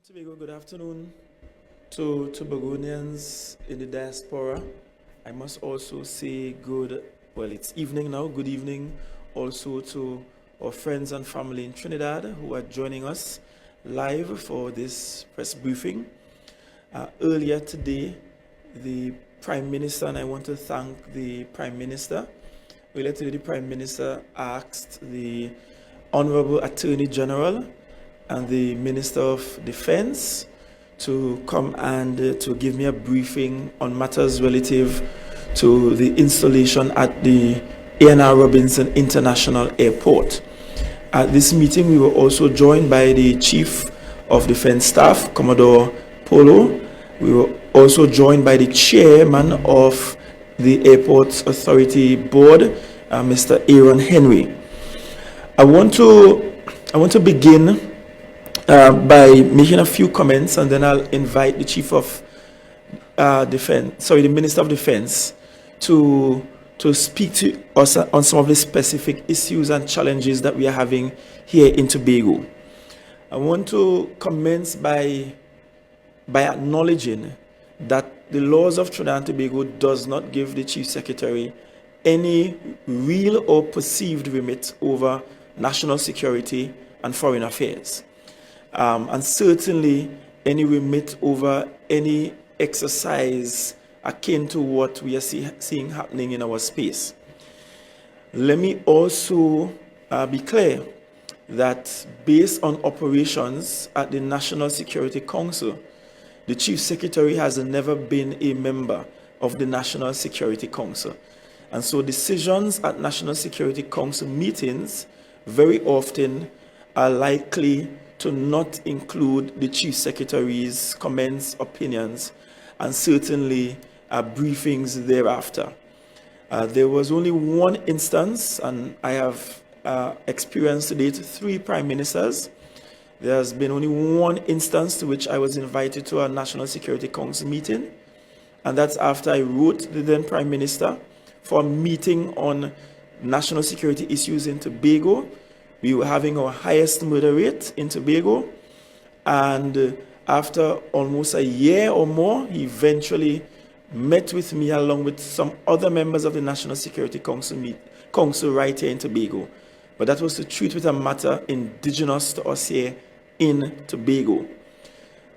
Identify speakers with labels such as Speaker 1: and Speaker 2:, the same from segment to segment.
Speaker 1: Tobago, good afternoon to Tobagonians in the diaspora. I must also say it's evening now, good evening also to our friends and family in Trinidad who are joining us live for this press briefing. Earlier today, the Prime Minister, and I want to thank the Prime Minister, earlier today the Prime Minister asked the Honorable Attorney General and the Minister of Defense to come and to give me a briefing on matters relative to the installation at the A&R Robinson International Airport. At this meeting, we were also joined by the Chief of Defense Staff, Commodore Polo. We were also joined by the Chairman of the Airports Authority Board, Mr. Aaron Henry. I want to begin by making a few comments, and then I'll invite the Chief of the Minister of Defense to speak to us on some of the specific issues and challenges that we are having here in Tobago. I want to commence by acknowledging that the laws of Trinidad and Tobago does not give the Chief Secretary any real or perceived remit over national security and foreign affairs. And certainly any remit over any exercise akin to what we are seeing happening in our space. Let me also be clear that based on operations at the National Security Council, the Chief Secretary has never been a member of the National Security Council. And so decisions at National Security Council meetings very often are likely to not include the Chief Secretary's comments, opinions, and certainly briefings thereafter. There was only one instance, and I have experienced to date 3 Prime Ministers. There has been only one instance to which I was invited to a National Security Council meeting, and that's after I wrote the then Prime Minister for a meeting on national security issues in Tobago. We were having our highest murder rate in Tobago, and after almost a year or more, he eventually met with me along with some other members of the National Security Council right here in Tobago. But that was to treat with a matter indigenous to us here in Tobago.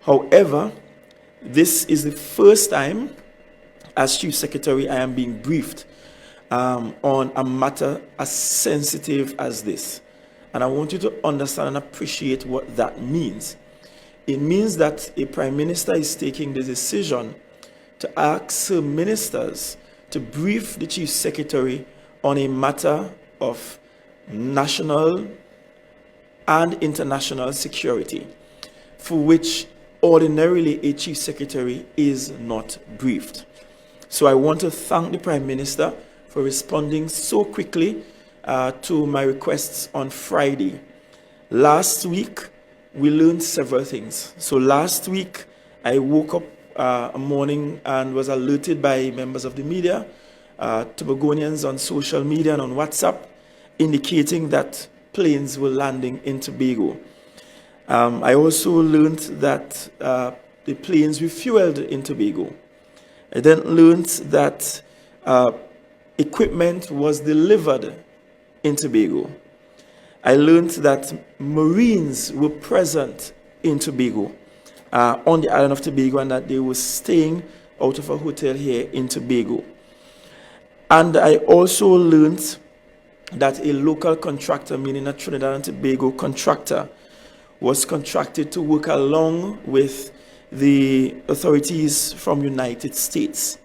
Speaker 1: However, this is the first time as Chief Secretary I am being briefed on a matter as sensitive as this. And I want you to understand and appreciate what that means. It means that a Prime Minister is taking the decision to ask her ministers to brief the Chief Secretary on a matter of national and international security, for which ordinarily a Chief Secretary is not briefed. So I want to thank the Prime Minister for responding so quickly to my requests on Friday. Last week, we learned several things. So last week, I woke up a morning and was alerted by members of the media, Tobagonians on social media and on WhatsApp, indicating that planes were landing in Tobago. I also learned that the planes refueled in Tobago. I then learned that equipment was delivered in Tobago. I learned that Marines were present in Tobago, on the island of Tobago, and that they were staying out of a hotel here in Tobago. And I also learned that a local contractor, meaning a Trinidad and Tobago contractor, was contracted to work along with the authorities from United States.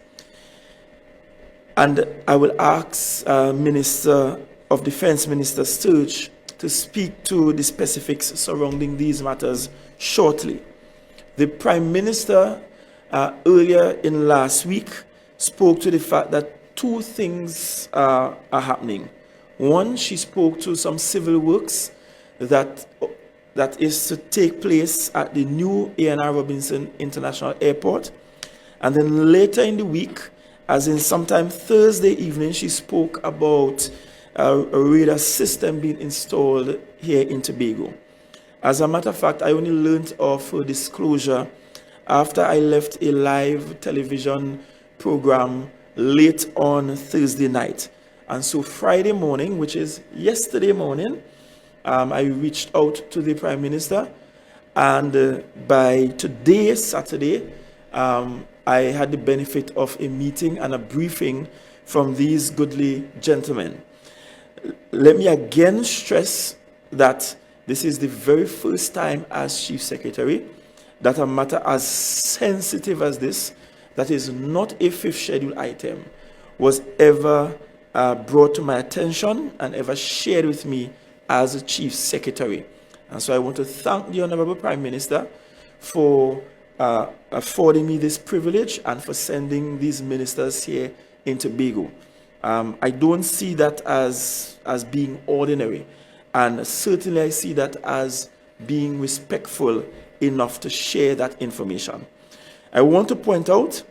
Speaker 1: And I will ask Minister of Defense, Minister Sturge, to speak to the specifics surrounding these matters shortly. The Prime Minister earlier in last week spoke to the fact that 2 things are happening. One, she spoke to some civil works that is to take place at the new A&R Robinson International Airport. And then later in the week, as in sometime Thursday evening, she spoke about a radar system being installed here in Tobago. As a matter of fact, I only learned of her disclosure after I left a live television program late on Thursday night. And so Friday morning, which is yesterday morning, I reached out to the Prime Minister, and by today, Saturday, I had the benefit of a meeting and a briefing from these goodly gentlemen. Let me again stress that this is the very first time as Chief Secretary that a matter as sensitive as this, that is not a fifth schedule item, was ever brought to my attention and ever shared with me as a Chief Secretary. And so I want to thank the Honorable Prime Minister for affording me this privilege and for sending these ministers here in Tobago. I don't see that as being ordinary, and certainly I see that as being respectful enough to share that information. I want to point out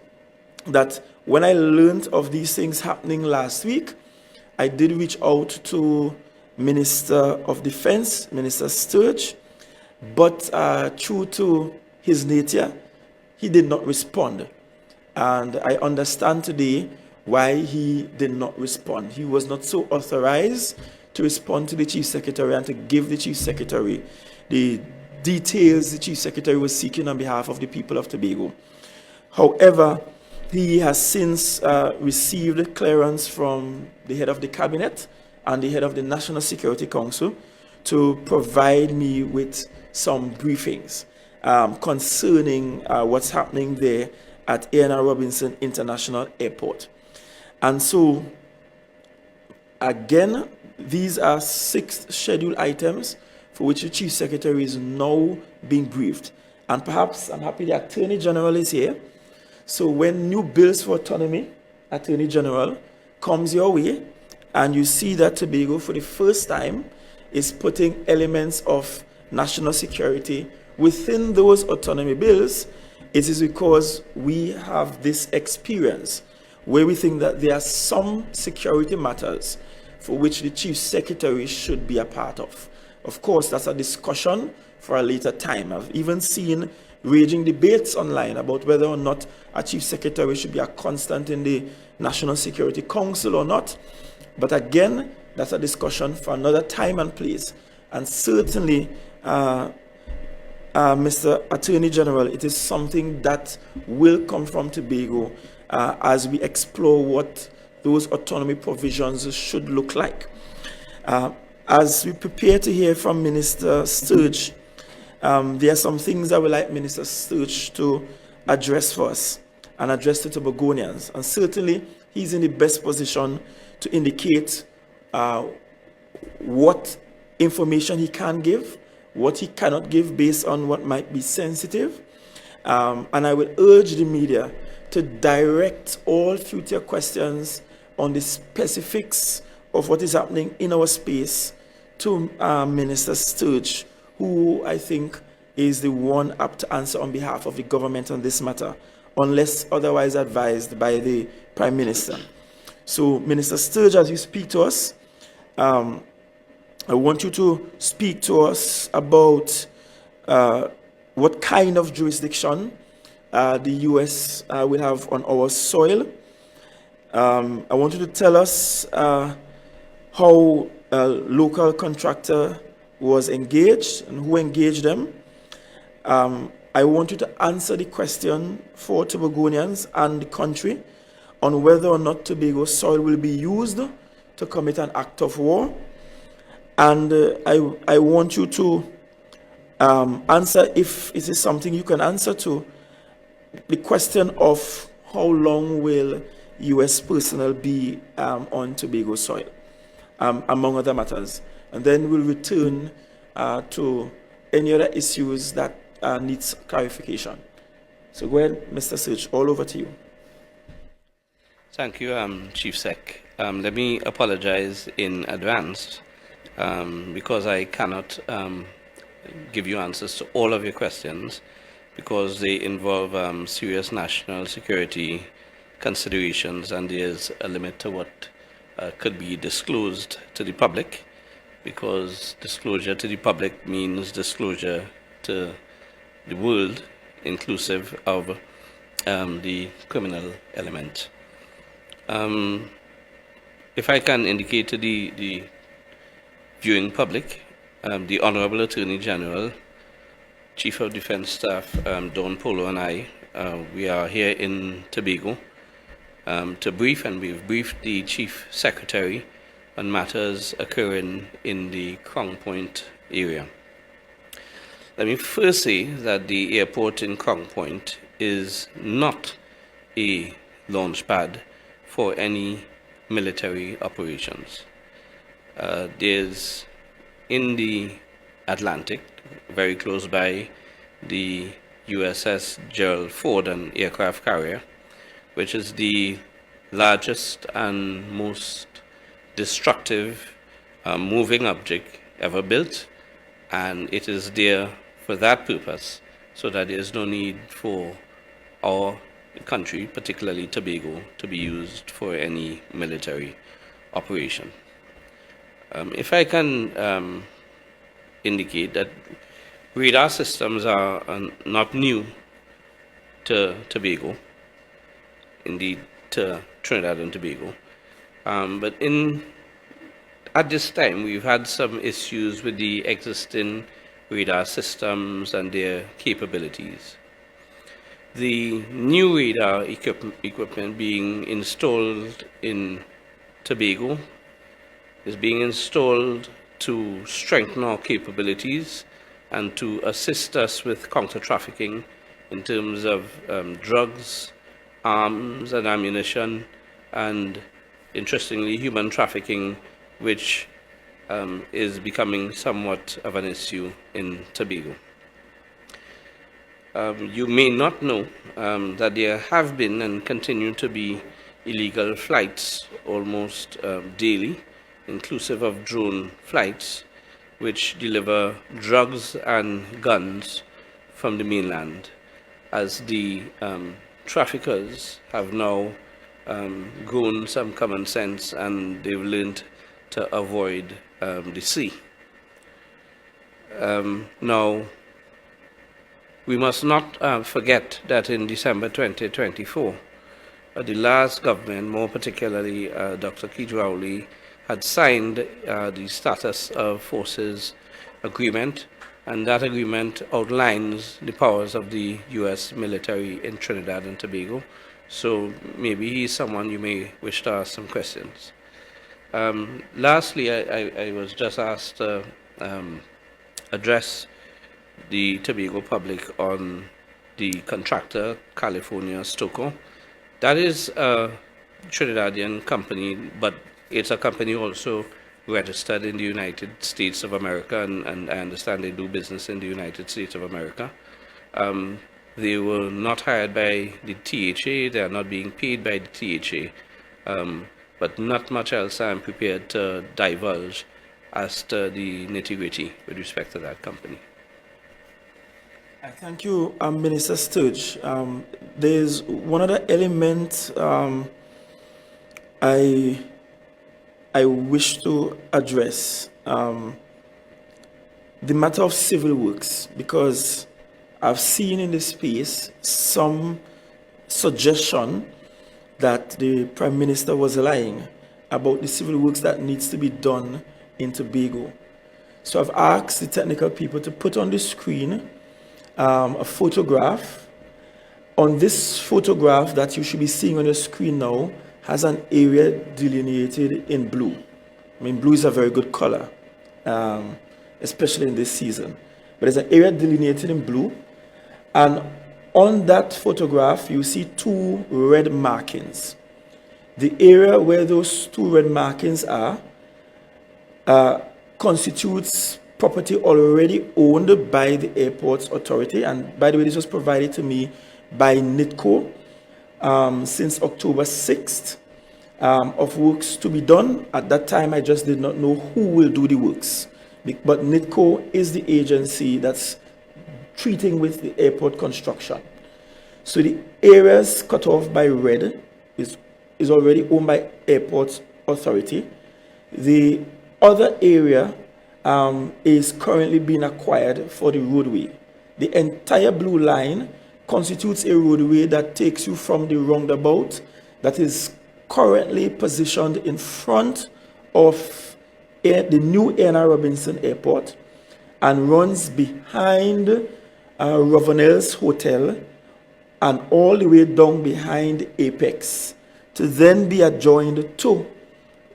Speaker 1: that when I learned of these things happening last week, I did reach out to Minister of Defense, Minister Sturge, but true to his nature, he did not respond. And I understand today why he did not respond. He was not so authorized to respond to the Chief Secretary and to give the Chief Secretary the details the Chief Secretary was seeking on behalf of the people of Tobago. However, he has since received clearance from the head of the cabinet and the head of the National Security Council to provide me with some briefings concerning what's happening there at A&R Robinson International Airport. And so, again, these are 6 scheduled items for which the Chief Secretary is now being briefed. And perhaps I'm happy the Attorney General is here. So when new bills for autonomy, Attorney General, comes your way, and you see that Tobago for the first time is putting elements of national security within those autonomy bills, it is because we have this experience where we think that there are some security matters for which the Chief Secretary should be a part of. Of course, that's a discussion for a later time. I've even seen raging debates online about whether or not a Chief Secretary should be a constant in the National Security Council or not. But again, that's a discussion for another time and place. And certainly, Mr. Attorney General, it is something that will come from Tobago as we explore what those autonomy provisions should look like. As we prepare to hear from Minister Sturge, there are some things I would like Minister Sturge to address for us and address to Tobagonians. And certainly, he's in the best position to indicate what information he can give, what he cannot give based on what might be sensitive. And I will urge the media to direct all future questions on the specifics of what is happening in our space to Minister Sturge, who I think is the one apt to answer on behalf of the government on this matter, unless otherwise advised by the Prime Minister. So, Minister Sturge, as you speak to us, I want you to speak to us about what kind of jurisdiction the U.S. will have on our soil. I want you to tell us how a local contractor was engaged and who engaged them. I want you to answer the question for Tobagonians and the country on whether or not Tobago soil will be used to commit an act of war. And I want you to answer, if it is something you can answer to, the question of how long will U.S. personnel be on Tobago soil, among other matters. And then we'll return to any other issues that needs clarification. So go ahead, Mr. Sturge, all over to you.
Speaker 2: Thank you, Chief Sec. Let me apologize in advance because I cannot give you answers to all of your questions because they involve serious national security considerations, and there's a limit to what could be disclosed to the public. because disclosure to the public means disclosure to the world, inclusive of the criminal element. If I can indicate to the viewing public, the Honorable Attorney General, Chief of Defense Staff, Don Polo, and I, we are here in Tobago to brief, and we've briefed the Chief Secretary on matters occurring in the Crown Point area. Let me first say that the airport in Crown Point is not a launch pad for any military operations. There's in the Atlantic, very close by, the USS Gerald Ford, an aircraft carrier, which is the largest and most destructive moving object ever built, and it is there for that purpose, so that there is no need for our country, particularly Tobago, to be used for any military operation. If I can indicate that radar systems are not new to Tobago, indeed to Trinidad and Tobago, but at this time we've had some issues with the existing radar systems and their capabilities. The new radar equipment being installed in Tobago is being installed to strengthen our capabilities and to assist us with counter-trafficking in terms of drugs, arms and ammunition, and interestingly human trafficking, which is becoming somewhat of an issue in Tobago. You may not know that there have been and continue to be illegal flights almost daily, inclusive of drone flights, which deliver drugs and guns from the mainland, as the traffickers have now grown some common sense and they've learned to avoid the sea. Now, we must not forget that in December 2024, the last government, more particularly Dr. Keith Rowley, had signed the Status of Forces Agreement, and that agreement outlines the powers of the U.S. military in Trinidad and Tobago. So maybe he's someone you may wish to ask some questions. Lastly, I was just asked to address the Tobago public on the contractor, California Stoco. That is a Trinidadian company, but it's a company also registered in the United States of America, and I understand they do business in the United States of America. They were not hired by the THA, they are not being paid by the THA, but not much else I'm prepared to divulge as to the nitty-gritty with respect to that company.
Speaker 1: I thank you, Minister Sturge. There's one other element I wish to address, the matter of civil works, because I've seen in this space some suggestion that the Prime Minister was lying about the civil works that needs to be done in Tobago. So I've asked the technical people to put on the screen a photograph. On this photograph that you should be seeing on your screen now has an area delineated in blue. I mean, blue is a very good color, especially in this season. But there's an area delineated in blue, and on that photograph you see two red markings. The area where those two red markings are constitutes property already owned by the Airports Authority, and by the way, this was provided to me by NITCO since October 6th, of works to be done. At that time, I just did not know who will do the works, but NITCO is the agency that's treating with the airport construction. So the areas cut off by red is already owned by Airports Authority. The other area is currently being acquired for the roadway. The entire blue line constitutes a roadway that takes you from the roundabout that is currently positioned in front of the new A&R Robinson Airport and runs behind Ravenel's Hotel and all the way down behind Apex to then be adjoined to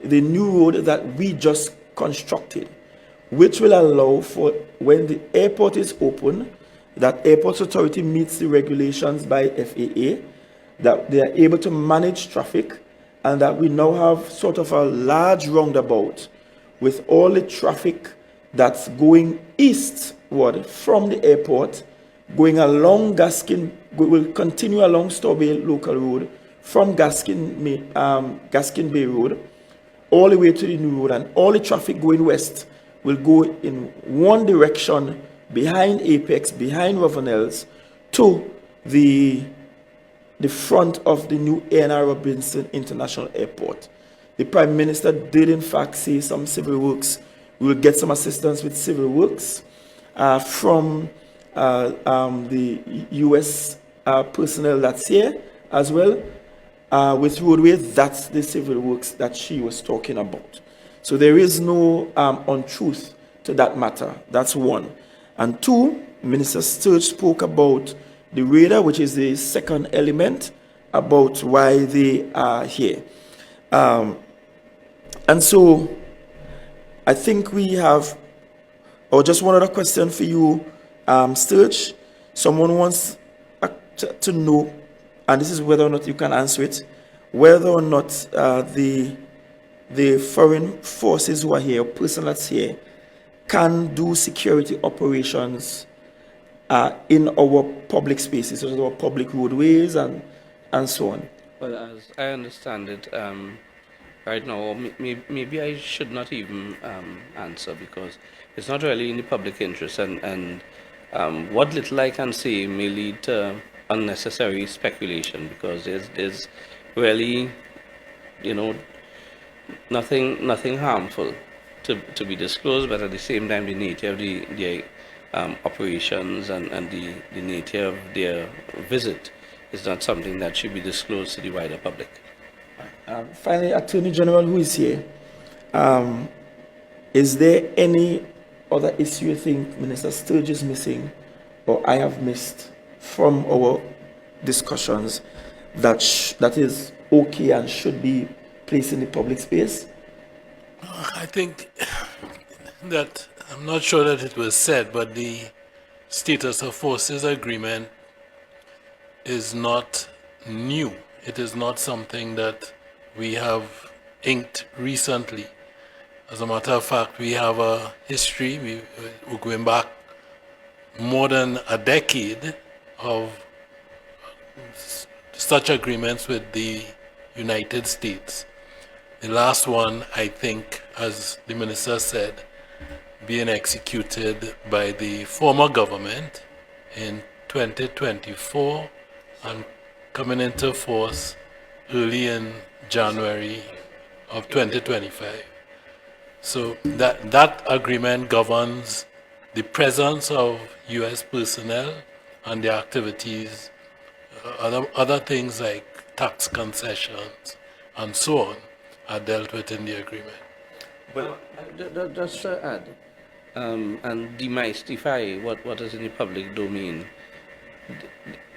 Speaker 1: the new road that we just constructed, which will allow for when the airport is open, that Airports Authority meets the regulations by FAA, that they are able to manage traffic, and that we now have sort of a large roundabout with all the traffic that's going eastward from the airport, going along Gaskin, will continue along Storbay Local Road from Gaskin Bay Road all the way to the new road, and all the traffic going west will go in one direction behind Apex, behind Ravenel's, to the front of the new A&R Robinson International Airport. The Prime Minister did in fact say some civil works, we will get some assistance with civil works from the US personnel that's here as well. With roadway, that's the civil works that she was talking about. So there is no untruth to that matter. That's one. And two, Minister Sturge spoke about the radar, which is the second element about why they are here. And so I think we have, or just one other question for you, Sturge. Someone wants to know, and this is whether or not you can answer it, whether or not the foreign forces who are here, or person that's here, can do security operations in our public spaces, such as our public roadways and so on.
Speaker 2: Well, as I understand it, right now, or maybe I should not even answer, because it's not really in the public interest, and what little I can say may lead to unnecessary speculation, because there's really, nothing harmful to be disclosed, but at the same time, the nature of the operations and the nature of their visit is not something that should be disclosed to the wider public.
Speaker 1: Finally, Attorney General, who is here, is there any other issue you think Minister Sturge is missing, or I have missed from our discussions that is okay and should be placed in the public space?
Speaker 3: I think that, I'm not sure that it was said, but the Status of Forces Agreement is not new. It is not something that we have inked recently. As a matter of fact, we have a history, we're going back more than a decade of such agreements with the United States. The last one, I think, as the minister said, being executed by the former government in 2024 and coming into force early in January of 2025. So that agreement governs the presence of U.S. personnel and their activities, other things like tax concessions and so on are dealt with in the agreement.
Speaker 2: Well, just to add and demystify what is in the public domain,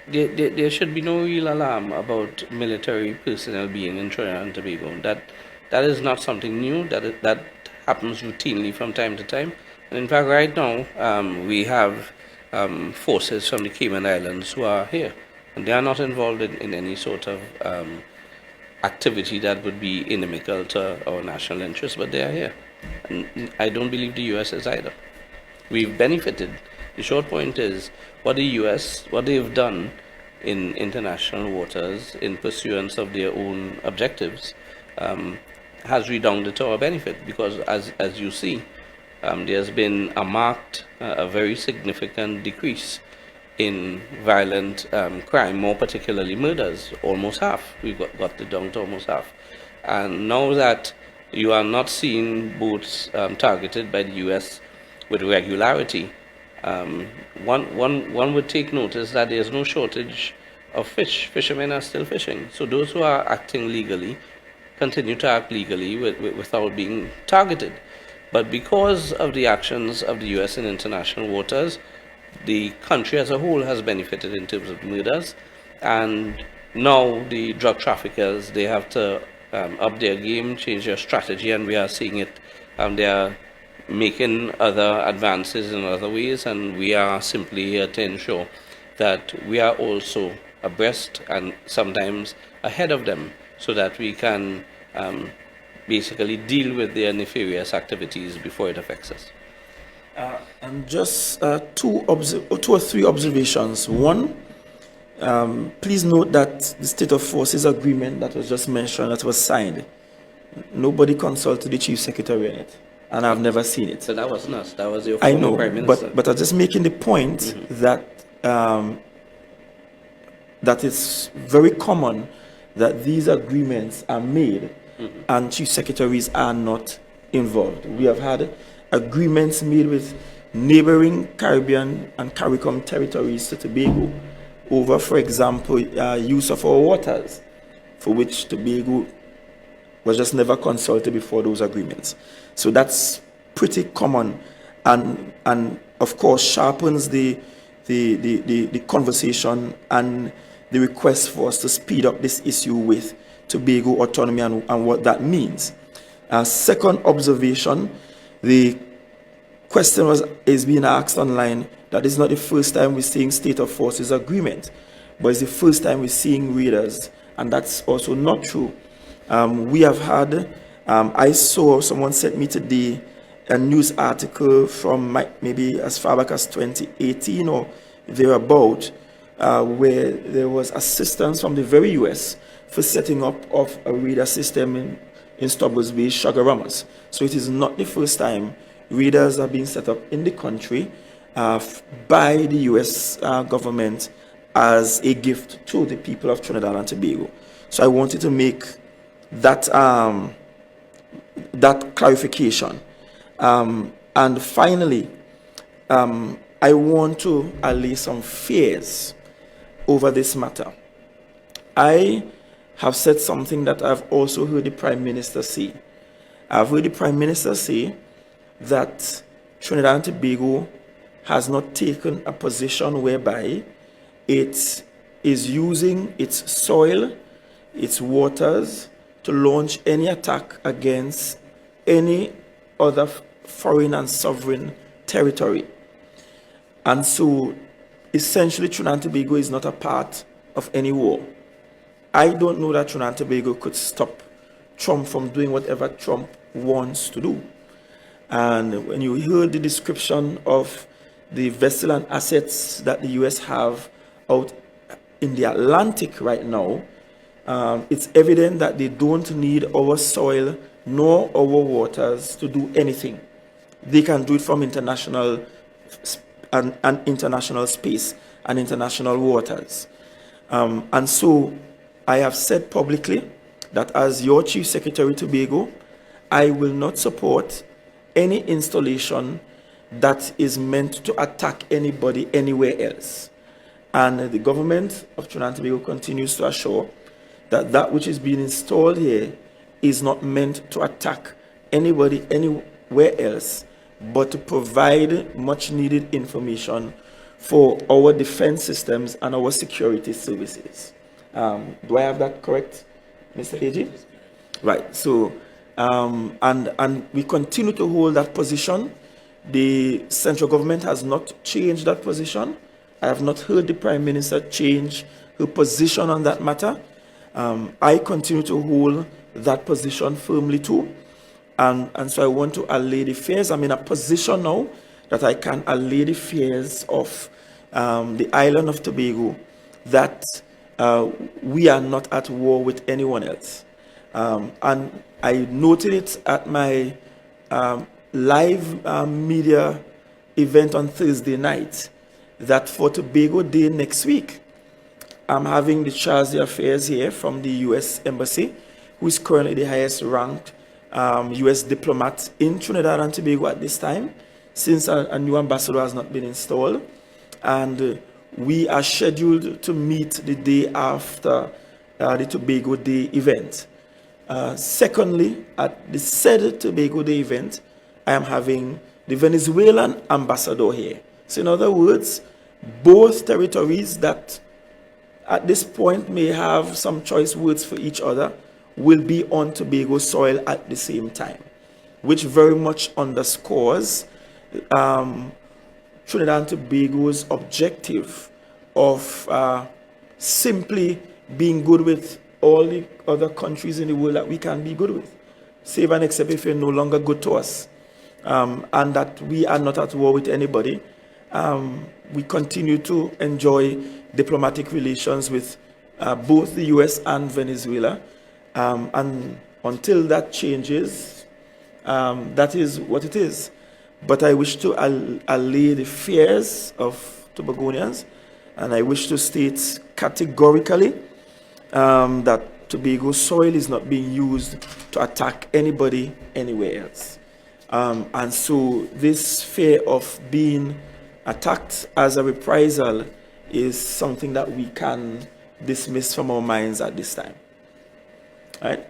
Speaker 2: there should be no real alarm about military personnel being in Trinidad and Tobago. That is not something new. That happens routinely from time to time. And in fact, right now we have forces from the Cayman Islands who are here, and they are not involved in any sort of activity that would be inimical to our national interests, but they are here. And I don't believe the U.S. is either. We've benefited. The short point is what the U.S., what they've done in international waters in pursuance of their own objectives has redounded to our benefit, because as you see, there's been a marked, a very significant decrease in violent crime, more particularly murders, almost half. We've got it down to almost half. And now that you are not seeing boats targeted by the U.S. with regularity, one would take notice that there's no shortage of fish. Fishermen are still fishing. So those who are acting legally continue to act legally without being targeted. But because of the actions of the U.S. in international waters, the country as a whole has benefited in terms of murders. And now the drug traffickers, they have to up their game, change their strategy, and we are seeing it. They are making other advances in other ways, and we are simply here to ensure that we are also abreast and sometimes ahead of them so that we can basically deal with their nefarious activities before it affects us.
Speaker 1: And just two or three observations. One, please note that the state of forces agreement that was just mentioned, that was signed, nobody consulted the chief secretary on it, and I've never seen it.
Speaker 2: So that wasn't us. That was your
Speaker 1: I
Speaker 2: former
Speaker 1: know,
Speaker 2: prime minister.
Speaker 1: but I'm just making the point that that it's very common that these agreements are made and chief secretaries are not involved. We have had agreements made with neighboring Caribbean and CARICOM territories to Tobago over, for example, use of our waters, for which Tobago was just never consulted before those agreements. So that's pretty common, and of course sharpens the conversation and the request for us to speed up this issue with Tobago autonomy and what that means. Second observation, the question is being asked online that it's not the first time we're seeing state of forces agreement, but it's the first time we're seeing raiders, and that's also not true. We have had, I saw someone sent me today a news article from maybe as far back as 2018 or thereabout, where there was assistance from the very US for setting up of a radar system in Stubbs Bay, Chagaramas. So it is not the first time radars are being set up in the country by the US government as a gift to the people of Trinidad and Tobago. So I wanted to make that that clarification. And finally, I want to allay some fears over this matter. I have said something that I've also heard the Prime Minister say. I've heard the Prime Minister say that Trinidad and Tobago has not taken a position whereby it is using its soil, its waters, to launch any attack against any other foreign and sovereign territory. And so, essentially, Trinidad and Tobago is not a part of any war. I don't know that Trinidad and Tobago could stop Trump from doing whatever Trump wants to do. And when you heard the description of the vessel and assets that the US have out in the Atlantic right now, it's evident that they don't need our soil nor our waters to do anything. They can do it from international and international space and international waters. And so I have said publicly that as your Chief Secretary Tobago, I will not support any installation that is meant to attack anybody anywhere else. And the government of Trinidad and Tobago continues to assure that that which is being installed here is not meant to attack anybody anywhere else, but to provide much needed information for our defense systems and our security services. Do I have that correct, Mr. AG? Right. So, and we continue to hold that position. The central government has not changed that position. I have not heard the Prime Minister change her position on that matter. I continue to hold that position firmly too. And so I want to allay the fears. I'm in a position now that I can allay the fears of the island of Tobago that we are not at war with anyone else. And I noted it at my live media event on Thursday night that for Tobago Day next week, I'm having the Charge d'Affaires here from the U.S. Embassy, who is currently the highest ranked U.S. diplomat in Trinidad and Tobago at this time, since a new ambassador has not been installed, and we are scheduled to meet the day after the Tobago Day event. Secondly, at the said Tobago Day event, I am having the Venezuelan ambassador here. So in other words, both territories that at this point may have some choice words for each other will be on Tobago soil at the same time, which very much underscores Trinidad and Tobago's objective of simply being good with all the other countries in the world that we can be good with, save and except if you're no longer good to us, and that we are not at war with anybody. We continue to enjoy diplomatic relations with both the US and Venezuela, and until that changes, that is what it is. But I wish to allay the fears of Tobagonians, and I wish to state categorically that Tobago soil is not being used to attack anybody anywhere else. And so this fear of being attacked as a reprisal is something that we can dismiss from our minds at this time. All right?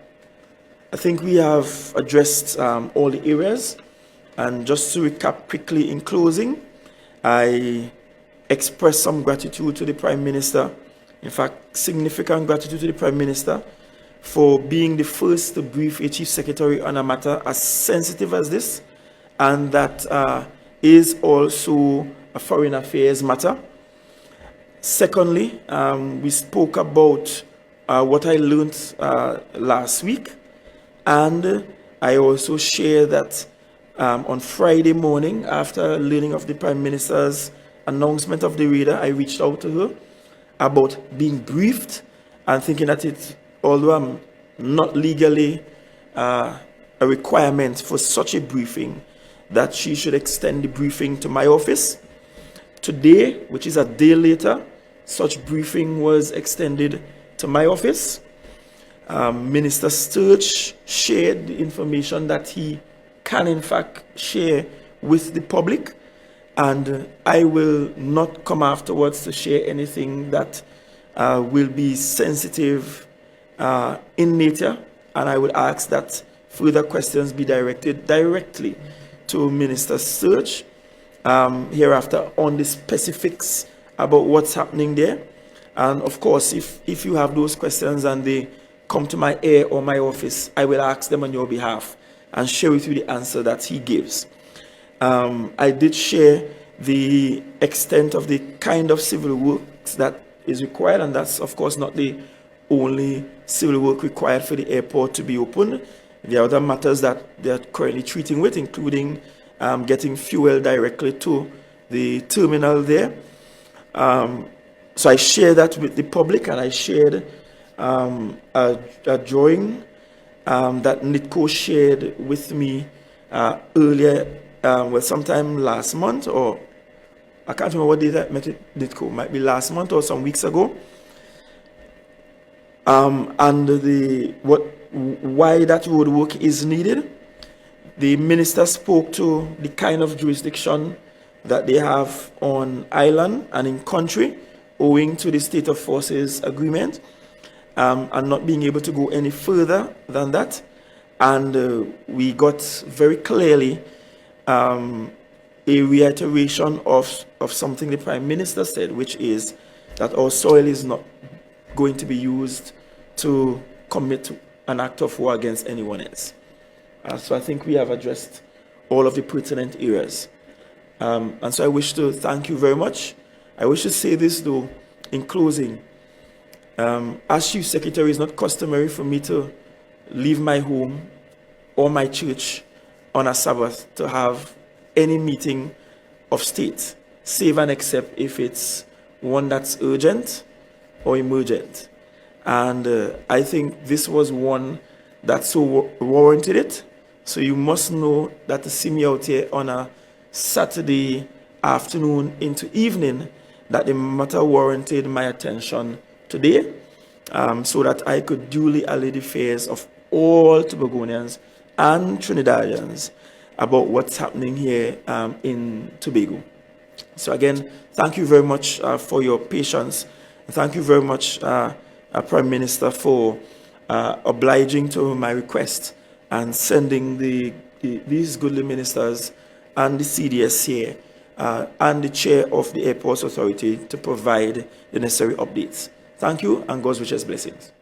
Speaker 1: I think we have addressed all the areas. And just to recap quickly in closing, I express some gratitude to the Prime Minister, in fact, significant gratitude to the Prime Minister for being the first to brief a Chief Secretary on a matter as sensitive as this, and that is also a foreign affairs matter. Secondly, we spoke about what I learned last week, and I also share that on Friday morning, after learning of the Prime Minister's announcement of the radar, I reached out to her about being briefed and thinking that it, although I'm not legally a requirement for such a briefing, that she should extend the briefing to my office. Today, which is a day later, such briefing was extended to my office. Minister Sturge shared the information that he can in fact share with the public, and I will not come afterwards to share anything that will be sensitive in nature, and I would ask that further questions be directed directly to Minister Sturge hereafter on the specifics about what's happening there. And of course, if you have those questions and they come to my ear or my office, I will ask them on your behalf and share with you the answer that he gives. I did share the extent of the kind of civil works that is required, and that's of course not the only civil work required for the airport to be opened. There are other matters that they are currently treating with, including getting fuel directly to the terminal there. So I share that with the public, and I shared a drawing that NITCO shared with me earlier, sometime last month, or I can't remember what date I met with NITCO, might be last month or some weeks ago. And why that road work is needed. The minister spoke to the kind of jurisdiction that they have on island and in country, owing to the state of forces agreement, and not being able to go any further than that. And we got very clearly a reiteration of something the Prime Minister said, which is that our soil is not going to be used to commit an act of war against anyone else. So I think we have addressed all of the pertinent areas. And so I wish to thank you very much. I wish to say this, though, in closing. As Chief Secretary, it's not customary for me to leave my home or my church on a Sabbath to have any meeting of state, save and except if it's one that's urgent or emergent. And I think this was one that so warranted it. So you must know that to see me out here on a Saturday afternoon into evening, that the matter warranted my attention today, so that I could duly allay the fears of all Tobagonians and Trinidadians about what's happening here in Tobago. So again, thank you very much for your patience. Thank you very much, Prime Minister, for obliging to my request and sending these goodly ministers and the CDS here and the chair of the Airports Authority to provide the necessary updates. Thank you, and God's richest blessings.